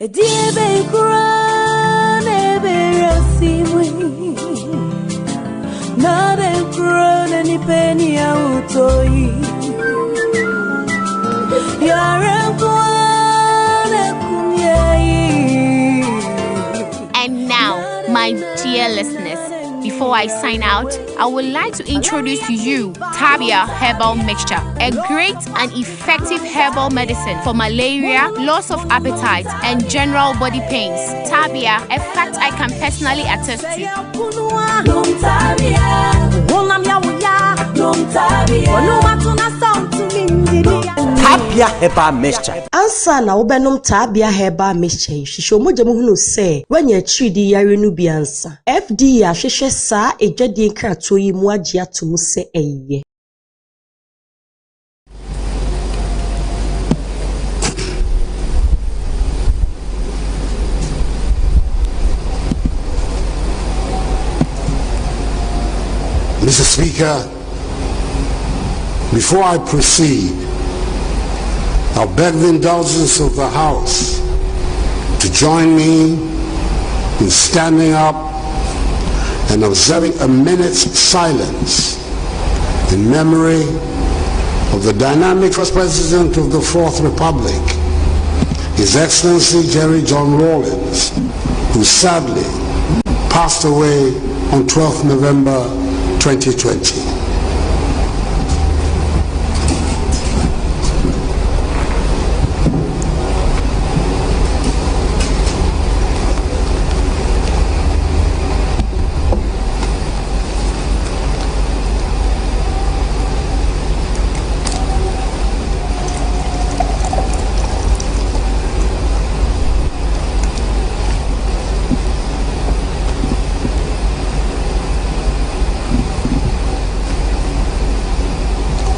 And now, my dear listeners, before I sign out, I would like to introduce to you Taabea Herbal Mixture, a great and effective herbal medicine for malaria, loss of appetite, and general body pains. Taabea, a fact I can personally attest to. Taabea Herbal Mixture. Ansa na wobenom Taabea Herbal Mixture. Shisho moje mu hunu se wenye chidi yare nu bi ansa. FDA ahwehwe sa ejwade nkrato yi mu agye atomu se eye. Mr. Speaker, before I proceed, I'll beg the indulgence of the House to join me in standing up and observing a minute's silence in memory of the dynamic first president of the Fourth Republic, His Excellency Jerry John Rawlings, who sadly passed away on 12th November 2020.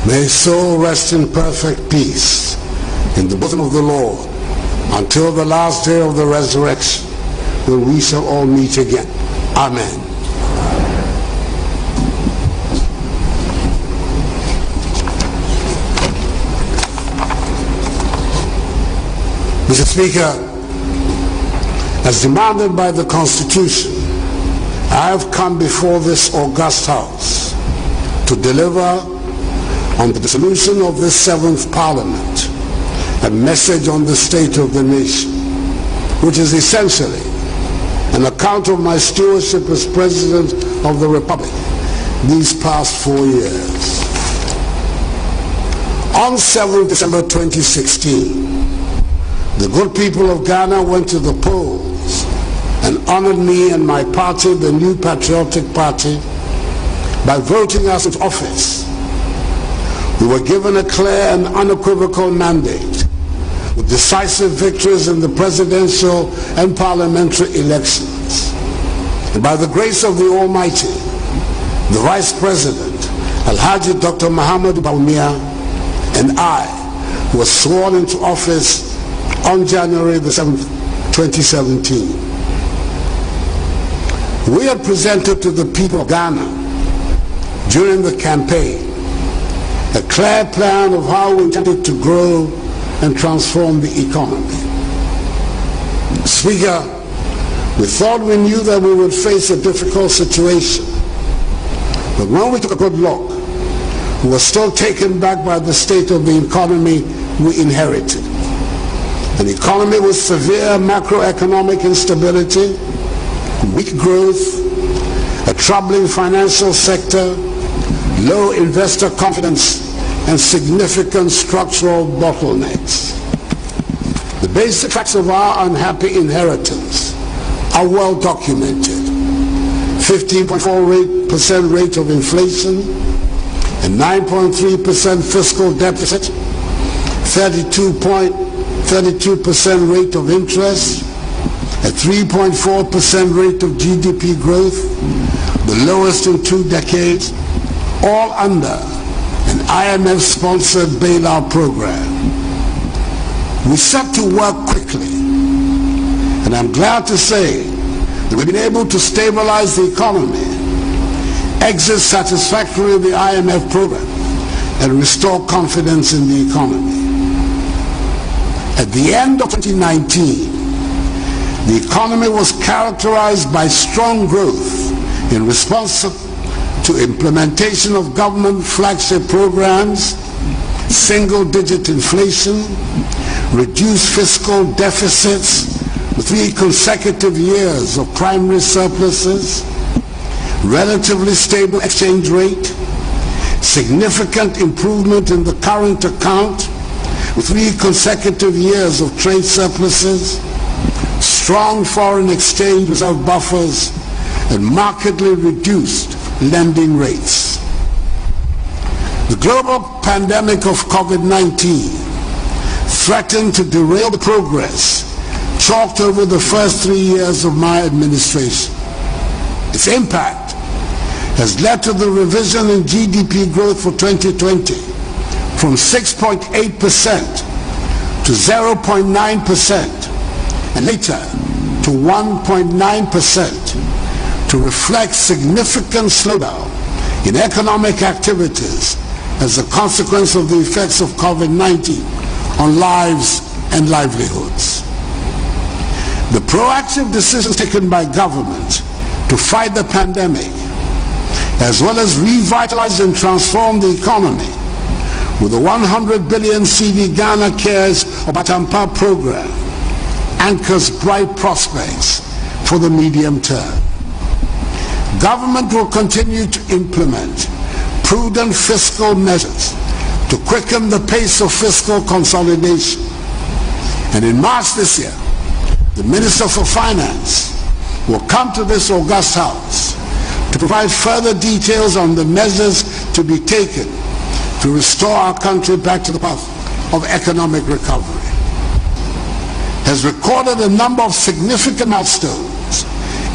May his soul rest in perfect peace in the bosom of the Lord until the last day of the resurrection, when we shall all meet again. Amen. Mr. Speaker, as demanded by the Constitution, I have come before this august House to deliver on the dissolution of this seventh Parliament a message on the state of the nation, which is essentially an account of my stewardship as President of the Republic these past 4 years. On 7th December 2016, the good people of Ghana went to the polls and honored me and my party, the New Patriotic Party, by voting us into office. We were given a clear and unequivocal mandate with decisive victories in the presidential and parliamentary elections. And by the grace of the Almighty, the Vice President, Alhaji Dr. Muhammad Bawumia, and I were sworn into office on January the 7th, 2017. We had presented to the people of Ghana during the campaign a clear plan of how we intended to grow and transform the economy. Speaker, we thought we knew that we would face a difficult situation. But when we took a good look, we were still taken back by the state of the economy we inherited. An economy with severe macroeconomic instability, weak growth, a troubling financial sector, low investor confidence, and significant structural bottlenecks. The basic facts of our unhappy inheritance are well documented. 15.4% rate of inflation, a 9.3% fiscal deficit, 32% rate of interest, a 3.4% rate of GDP growth, the lowest in 2 decades, all under an IMF-sponsored bailout program. We set to work quickly, and I'm glad to say that we've been able to stabilize the economy, exit satisfactorily the IMF program, and restore confidence in the economy. At the end of 2019, The economy was characterized by strong growth in response to implementation of government flagship programs, single-digit inflation, reduced fiscal deficits, 3 consecutive years of primary surpluses, relatively stable exchange rate, significant improvement in the current account, 3 consecutive years of trade surpluses, strong foreign exchange reserve buffers, and markedly reduced lending rates. The global pandemic of COVID-19 threatened to derail the progress chalked over the first 3 years of my administration. Its impact has led to the revision in GDP growth for 2020 from 6.8% to 0.9% and later to 1.9% to reflect significant slowdown in economic activities as a consequence of the effects of COVID-19 on lives and livelihoods. The proactive decisions taken by government to fight the pandemic, as well as revitalize and transform the economy with the 100 billion CD Ghana Cares Obatampa program, anchors bright prospects for the medium term. Government will continue to implement prudent fiscal measures to quicken the pace of fiscal consolidation. And in March this year, the Minister for Finance will come to this august house to provide further details on the measures to be taken to restore our country back to the path of economic recovery. Has recorded a number of significant milestones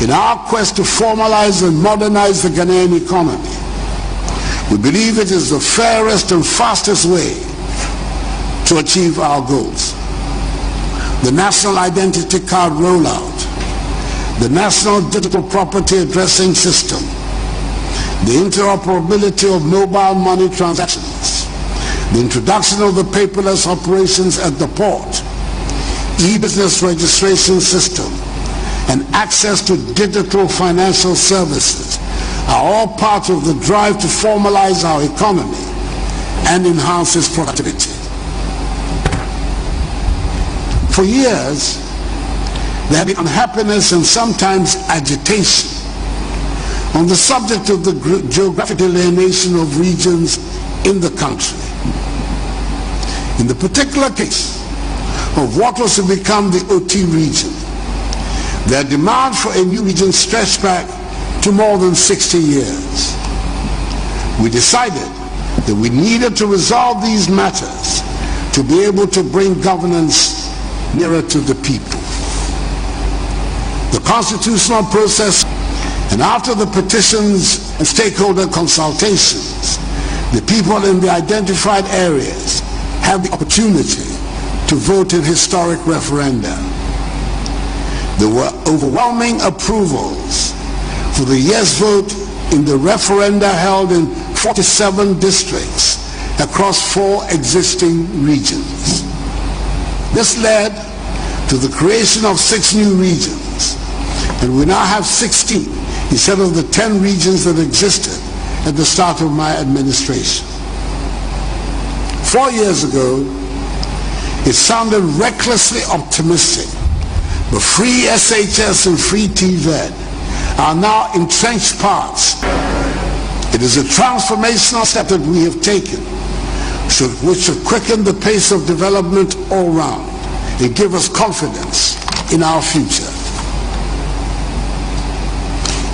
in our quest to formalize and modernize the Ghanaian economy. We believe it is the fairest and fastest way to achieve our goals. The National Identity Card rollout, the National Digital Property Addressing System, the interoperability of mobile money transactions, the introduction of the paperless operations at the port, e-business registration system, and access to digital financial services are all part of the drive to formalize our economy and enhance its productivity. For years, there have been unhappiness and sometimes agitation on the subject of the geographic delineation of regions in the country. In the particular case of what was to become the OT region, their demand for a new region stretched back to more than 60 years. We decided that we needed to resolve these matters to be able to bring governance nearer to the people. The constitutional process, and after the petitions and stakeholder consultations, the people in the identified areas have the opportunity to vote in historic referenda. There were overwhelming approvals for the yes vote in the referenda held in 47 districts across 4 existing regions. This led to the creation of 6 new regions, and we now have 16 instead of the 10 regions that existed at the start of my administration. 4 years ago, it sounded recklessly optimistic, but free SHS and free TVED are now entrenched parts. It is a transformational step that we have taken, which should quicken the pace of development all round and give us confidence in our future.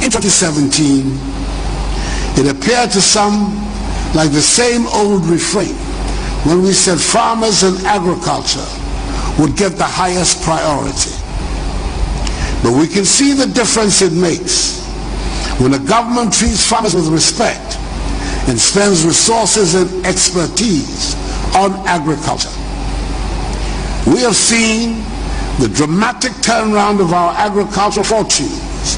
In 2017, it appeared to some like the same old refrain when we said farmers and agriculture would get the highest priority. But we can see the difference it makes when a government treats farmers with respect and spends resources and expertise on agriculture. We have seen the dramatic turnaround of our agricultural fortunes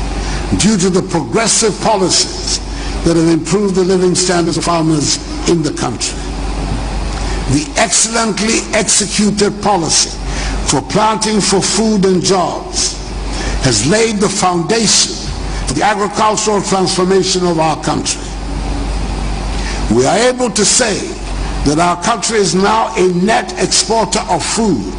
due to the progressive policies that have improved the living standards of farmers in the country. The excellently executed policy for planting for food and jobs has laid the foundation for the agricultural transformation of our country. We are able to say that our country is now a net exporter of food,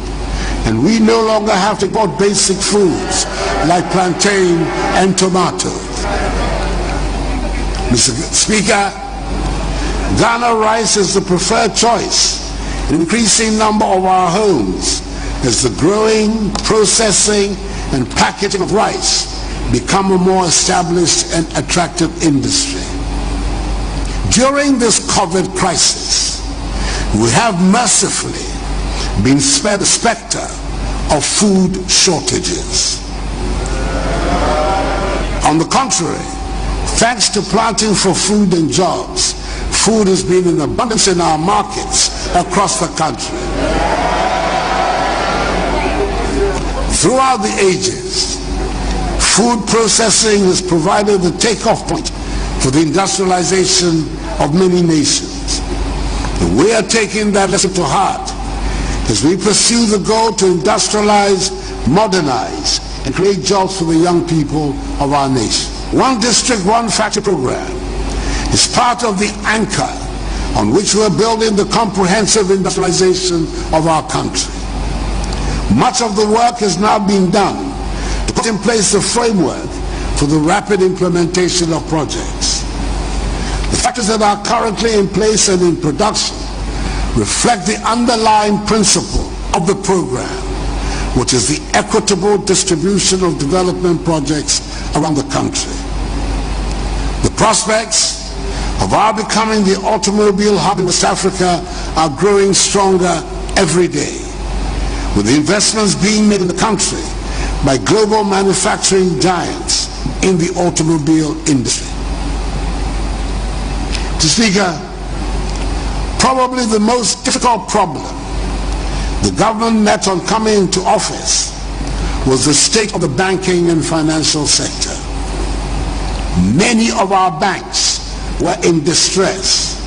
and we no longer have to import basic foods like plantain and tomatoes. Mr. Speaker, Ghana rice is the preferred choice in an increasing number of our homes as the growing, processing, and packaging of rice become a more established and attractive industry. During this COVID crisis, we have mercifully been spared the specter of food shortages. On the contrary, thanks to planting for food and jobs, food has been in abundance in our markets across the country. Throughout the ages, food processing has provided the takeoff point for the industrialization of many nations. And we are taking that lesson to heart as we pursue the goal to industrialize, modernize, and create jobs for the young people of our nation. One district, one factory program is part of the anchor on which we are building the comprehensive industrialization of our country. Much of the work has now been done to put in place the framework for the rapid implementation of projects. The factors that are currently in place and in production reflect the underlying principle of the program, which is the equitable distribution of development projects around the country. The prospects of our becoming the automobile hub in West Africa are growing stronger every day, with the investments being made in the country by global manufacturing giants in the automobile industry. Mr. Speaker, probably the most difficult problem the government met on coming into office was the state of the banking and financial sector. Many of our banks were in distress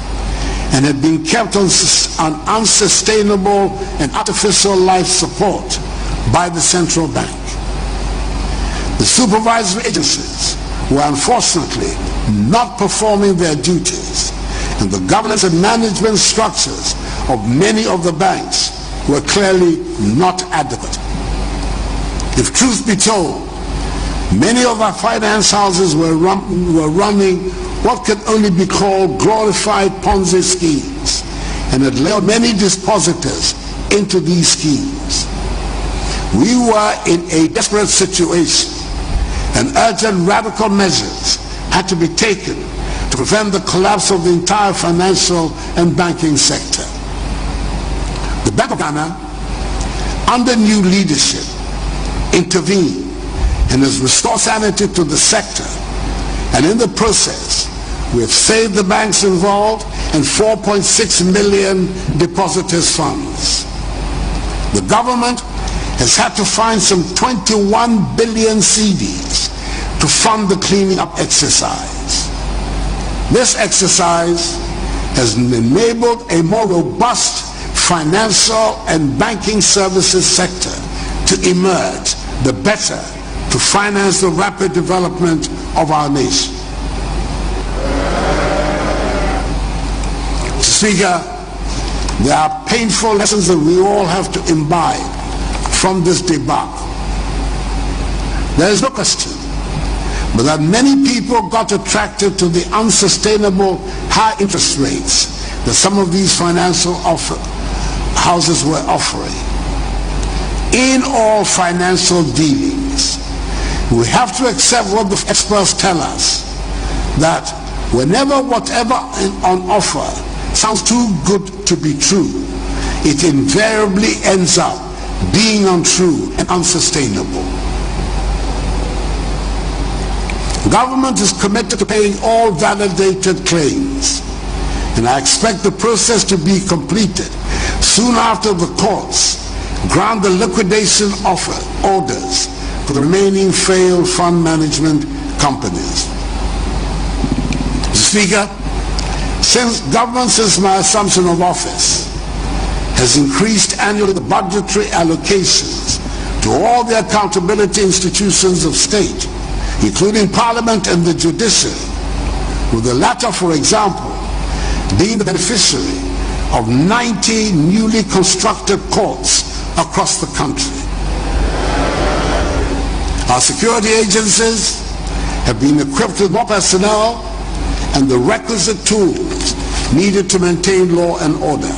and had been kept on unsustainable and artificial life support by the central bank. The supervisory agencies were unfortunately not performing their duties, and the governance and management structures of many of the banks were clearly not adequate. If truth be told, many of our finance houses were running what can only be called glorified Ponzi schemes, and had lured many depositors into these schemes. We were in a desperate situation, and urgent radical measures had to be taken to prevent the collapse of the entire financial and banking sector. The Bank of Ghana, under new leadership, intervened and has restored sanity to the sector, and in the process we have saved the banks involved and 4.6 million depositors' funds. The government has had to find some 21 billion cedis to fund the cleaning up exercise. This exercise has enabled a more robust financial and banking services sector to emerge the better to finance the rapid development of our nation. Mr. Speaker, there are painful lessons that we all have to imbibe from this debacle. There is no question but that many people got attracted to the unsustainable high interest rates that some of these financial houses were offering. In all financial dealings, we have to accept what the experts tell us, that whenever whatever on offer sounds too good to be true, it invariably ends up being untrue and unsustainable. Government is committed to paying all validated claims, and I expect the process to be completed soon after the courts grant the liquidation orders for the remaining failed fund management companies. Mr. Speaker, government since my assumption of office has increased annually the budgetary allocations to all the accountability institutions of state, including Parliament and the judiciary, with the latter, for example, being the beneficiary of 90 newly constructed courts across the country. Our security agencies have been equipped with more personnel and the requisite tools needed to maintain law and order,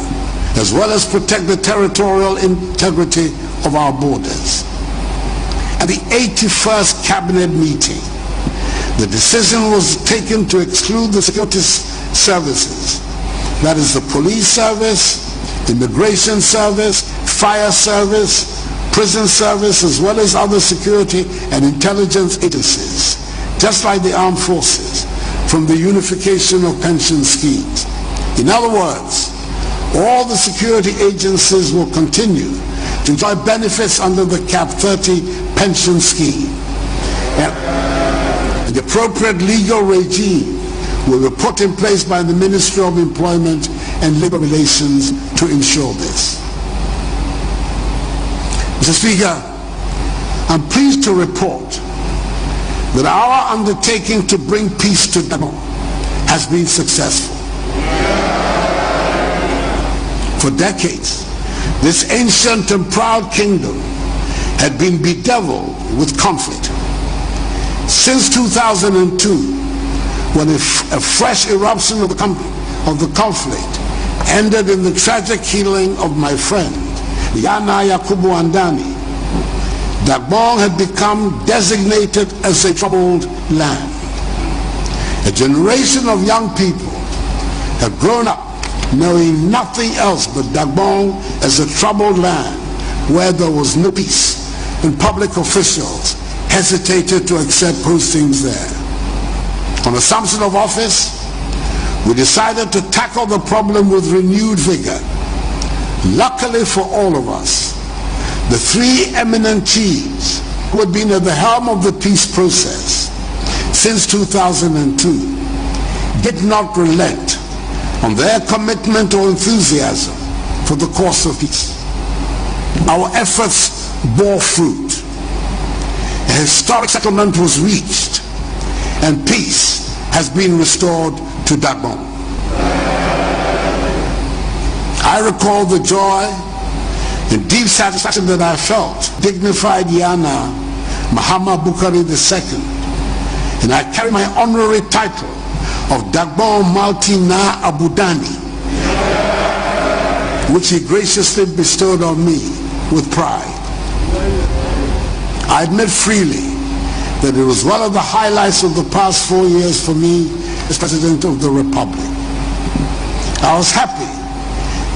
as well as protect the territorial integrity of our borders. At the 81st Cabinet meeting, the decision was taken to exclude the security services, that is the police service, immigration service, fire service, prison service, as well as other security and intelligence agencies, just like the armed forces, from the unification of pension schemes. In other words, all the security agencies will continue to enjoy benefits under the Cap 30 pension scheme. And the appropriate legal regime will be put in place by the Ministry of Employment and Labor Relations to ensure this. Mr. Speaker, I'm pleased to report that our undertaking to bring peace to Gabon has been successful. For decades, this ancient and proud kingdom had been bedeviled with conflict. Since 2002, when a fresh eruption of the conflict ended in the tragic killing of my friend, Yana Yakubu-Andani, Gabon had become designated as a troubled land. A generation of young people have grown up knowing nothing else but Gabon as a troubled land where there was no peace, and public officials hesitated to accept postings there. On assumption of office, we decided to tackle the problem with renewed vigor. Luckily for all of us, the three eminent chiefs who had been at the helm of the peace process since 2002 did not relent on their commitment or enthusiasm for the cause of peace. Our efforts bore fruit. A historic settlement was reached, and peace has been restored to Gabon. I recall the joy and deep satisfaction that I felt dignified Yana Mahama Bukari II, and I carry my honorary title of Gabon Malti Na Abudani, which he graciously bestowed on me with pride. I admit freely that it was one of the highlights of the past 4 years for me as President of the Republic. I was happy,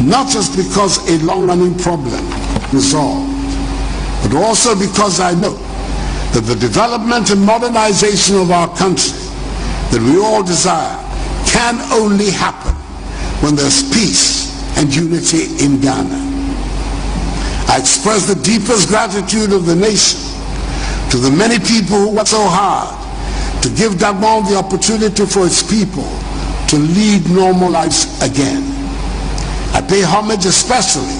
not just because a long-running problem resolved, but also because I know that the development and modernization of our country that we all desire can only happen when there's peace and unity in Ghana. I express the deepest gratitude of the nation to the many people who worked so hard to give Gabon the opportunity for its people to lead normal lives again. I pay homage especially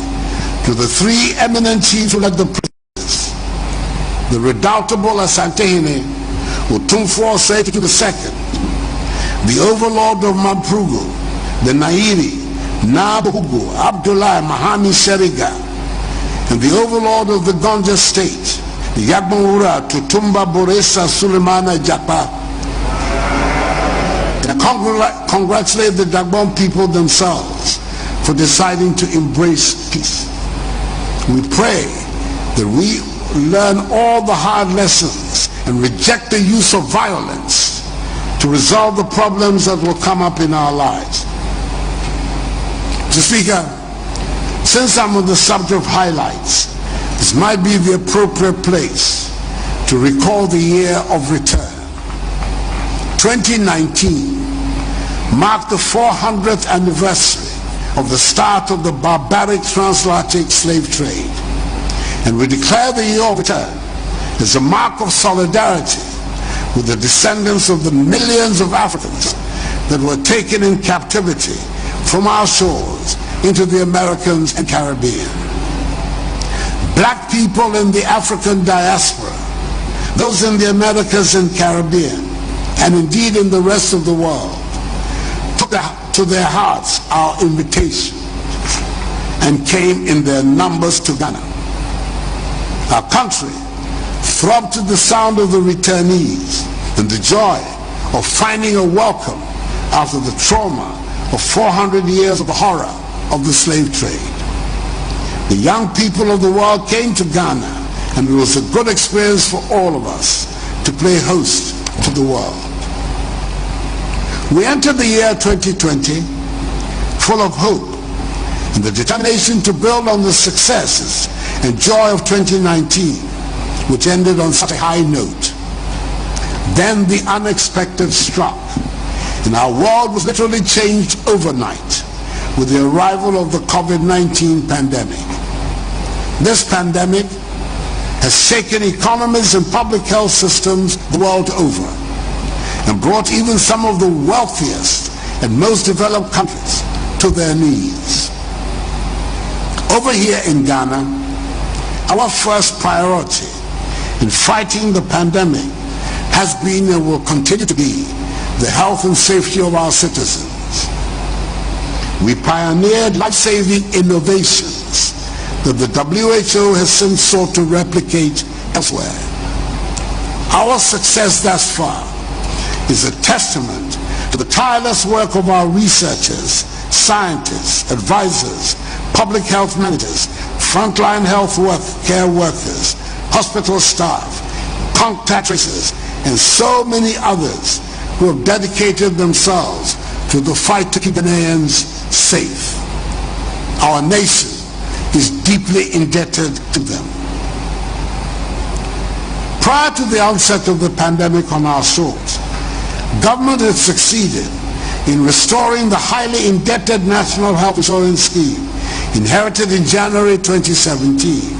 to the three eminent chiefs who led the process: the redoubtable Asantehene Otumfuo Osei II, the overlord of Mamprugo, the Nairi Nabuhugu Abdullah Mahami Sheriga, and the overlord of the Gonja state, the Yagbonwura Tutumba Boresa Sulemana Japa. And I congratulate the Gabon people themselves for deciding to embrace peace. We pray that we learn all the hard lessons and reject the use of violence to resolve the problems that will come up in our lives. Mr. Speaker, since I'm on the subject of highlights, this might be the appropriate place to recall the year of return. 2019 marked the 400th anniversary of the start of the barbaric transatlantic slave trade, and we declare the year of return as a mark of solidarity with the descendants of the millions of Africans that were taken in captivity from our shores into the Americas and Caribbean. Black people in the African diaspora, those in the Americas and Caribbean, and indeed in the rest of the world, took to their hearts our invitation and came in their numbers to Ghana. Our country throbbed to the sound of the returnees and the joy of finding a welcome after the trauma of 400 years of the horror of the slave trade. The young people of the world came to Ghana, and it was a good experience for all of us to play host to the world. We entered the year 2020 full of hope and the determination to build on the successes and joy of 2019, which ended on such a high note. Then the unexpected struck, and our world was literally changed overnight with the arrival of the COVID-19 pandemic. This pandemic has shaken economies and public health systems the world over and brought even some of the wealthiest and most developed countries to their knees. Over here in Ghana, our first priority in fighting the pandemic has been and will continue to be the health and safety of our citizens. We pioneered life-saving innovations that the WHO has since sought to replicate elsewhere. Our success thus far is a testament to the tireless work of our researchers, scientists, advisors, public health managers, frontline health care workers, hospital staff, contact tracers, and so many others who have dedicated themselves to the fight to keep Ghanaians safe. Our nation is deeply indebted to them. Prior to the onset of the pandemic on our shores, government had succeeded in restoring the highly indebted National Health Insurance Scheme inherited in January 2017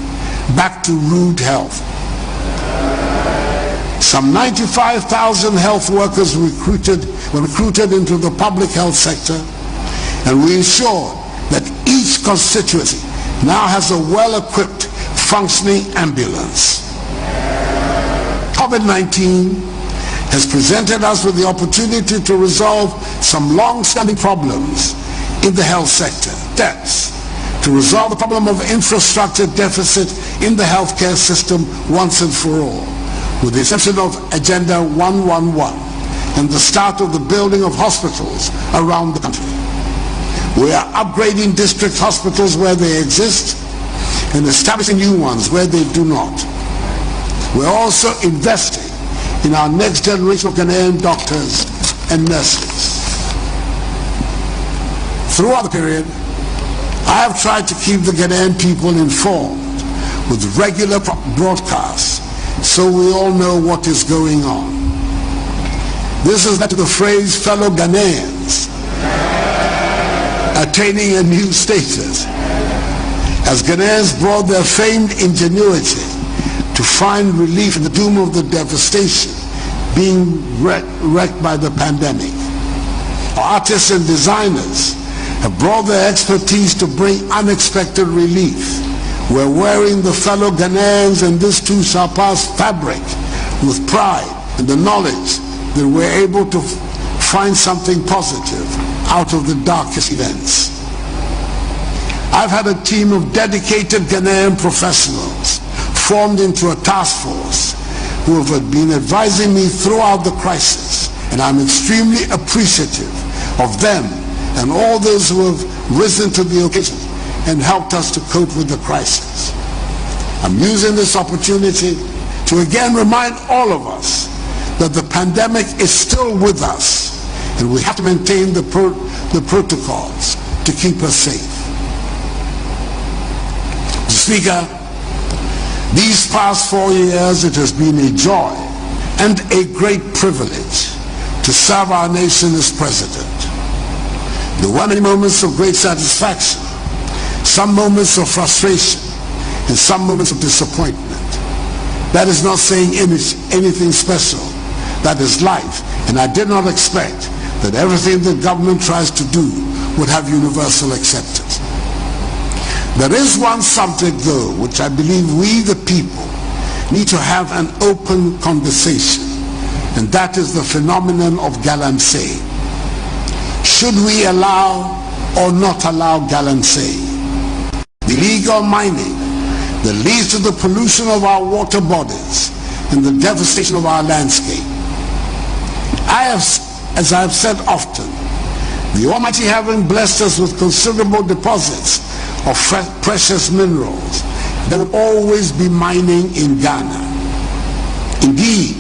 back to rude health. Some 95,000 health workers were recruited into the public health sector, and we ensured that each constituency now has a well-equipped, functioning ambulance. COVID-19 has presented us with the opportunity to resolve some long-standing problems in the health sector, deaths, to resolve the problem of infrastructure deficit in the healthcare system once and for all, with the exception of Agenda 111 and the start of the building of hospitals around the country. We are upgrading district hospitals where they exist and establishing new ones where they do not. We're also investing in our next generation of Ghanaian doctors and nurses. Throughout the period, I have tried to keep the Ghanaian people informed with regular broadcasts so we all know what is going on. This has led to the phrase fellow Ghanaians attaining a new status as Ghanaians brought their famed ingenuity to find relief in the doom of the devastation being wreaked by the pandemic. Our artists and designers have brought their expertise to bring unexpected relief. We're wearing the fellow Ghanaians and this too shall pass fabric with pride and the knowledge that we're able to find something positive out of the darkest events. I've had a team of dedicated Ghanaian professionals formed into a task force who have been advising me throughout the crisis, and I'm extremely appreciative of them and all those who have risen to the occasion and helped us to cope with the crisis. I'm using this opportunity to again remind all of us that the pandemic is still with us and we have to maintain the protocols to keep us safe. Mr. Speaker, these past 4 years it has been a joy and a great privilege to serve our nation as president. There were many moments of great satisfaction, some moments of frustration, and some moments of disappointment. That is not saying anything special. That is life, and I did not expect that everything the government tries to do would have universal acceptance. There is one subject, though, which I believe we, the people, need to have an open conversation, and that is the phenomenon of galamsey. Should we allow or not allow galamsey? Illegal mining that leads to the pollution of our water bodies and the devastation of our landscape. As I have said often, the Almighty having blessed us with considerable deposits of precious minerals, there will always be mining in Ghana. Indeed,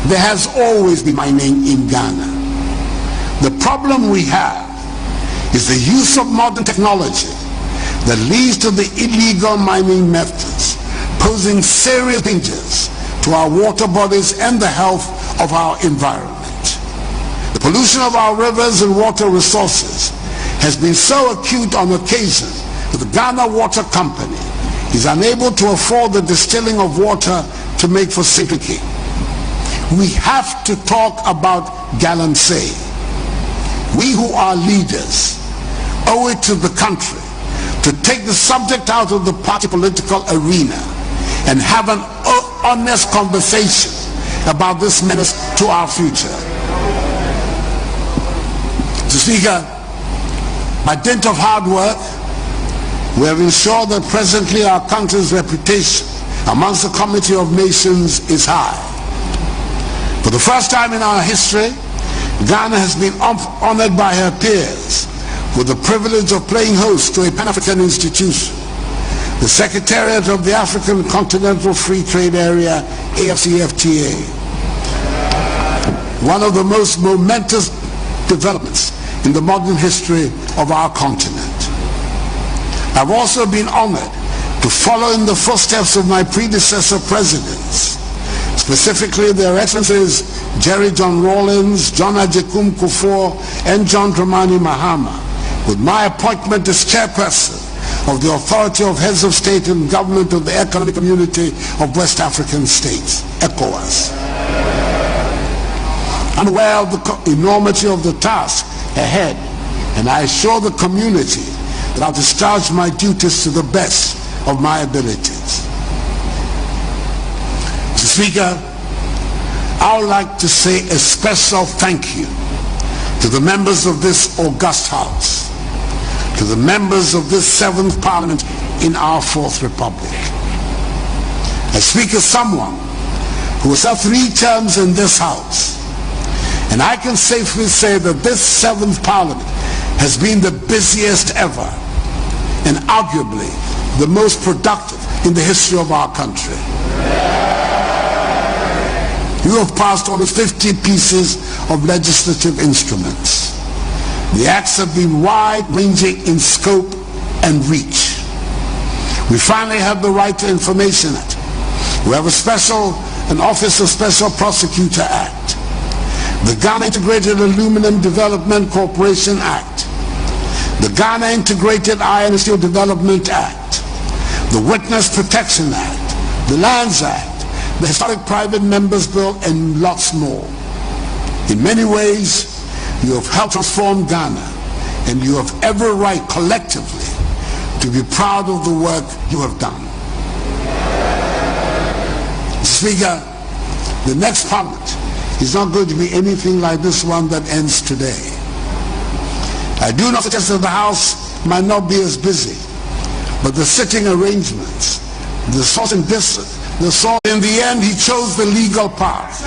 there has always been mining in Ghana. The problem we have is the use of modern technology that leads to the illegal mining methods, posing serious dangers to our water bodies and the health of our environment. The pollution of our rivers and water resources has been so acute on occasion that the Ghana Water Company is unable to afford the distilling of water to make for safe drinking. We have to talk about galamsey. We who are leaders owe it to the country to take the subject out of the party political arena and have an honest conversation about this menace to our future. Mr. Speaker, by dint of hard work, we have ensured that presently our country's reputation amongst the Community of Nations is high. For the first time in our history, Ghana has been honored by her peers with the privilege of playing host to a Pan-African institution, the Secretariat of the African Continental Free Trade Area, AFCFTA. One of the most momentous developments in the modern history of our continent. I've also been honored to follow in the footsteps of my predecessor presidents, specifically their Excellencies Jerry John Rawlings, John Agyekum Kufuor, and John Dramani Mahama, with my appointment as chairperson of the Authority of Heads of State and Government of the Economic Community of West African States, ECOWAS. I'm aware of the enormity of the task ahead, and I assure the community that I'll discharge my duties to the best of my abilities. Mr. Speaker, I would like to say a special thank you to the members of this august House, to the members of this 7th Parliament in our 4th Republic. I speak as someone who has served 3 terms in this House, and I can safely say that this 7th Parliament has been the busiest ever and arguably the most productive in the history of our country. You have passed almost 50 pieces of legislative instruments. The acts have been wide-ranging in scope and reach. We finally have the Right to Information Act. We have an Office of Special Prosecutor Act. The Ghana Integrated Aluminum Development Corporation Act. The Ghana Integrated Iron and Steel Development Act. The Witness Protection Act. The Lands Act. The Historic Private Members Bill, and lots more. In many ways, you have helped transform Ghana, and you have every right collectively to be proud of the work you have done. Mr. Speaker, the next Parliament is not going to be anything like this one that ends today. I do not suggest that the House might not be as busy, but the sitting arrangements, the source and distance, in the end, he chose the legal path.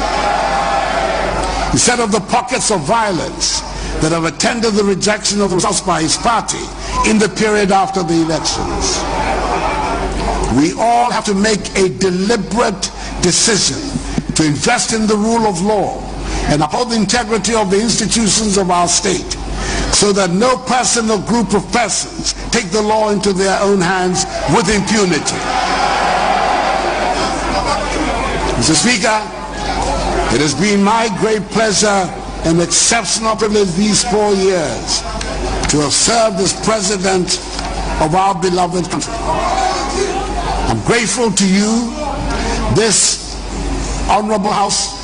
Instead of the pockets of violence that have attended the rejection of the results by his party in the period after the elections. We all have to make a deliberate decision to invest in the rule of law and uphold the integrity of the institutions of our state, so that no person or group of persons take the law into their own hands with impunity. Mr. Speaker, it has been my great pleasure and exceptional privilege these 4 years to have served as President of our beloved country. I'm grateful to you, this Honorable House,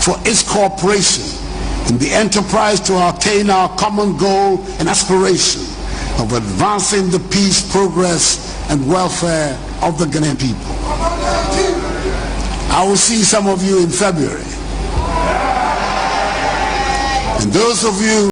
for its cooperation in the enterprise to attain our common goal and aspiration of advancing the peace, progress, and welfare of the Ghanaian people. I will see some of you in February. And those of you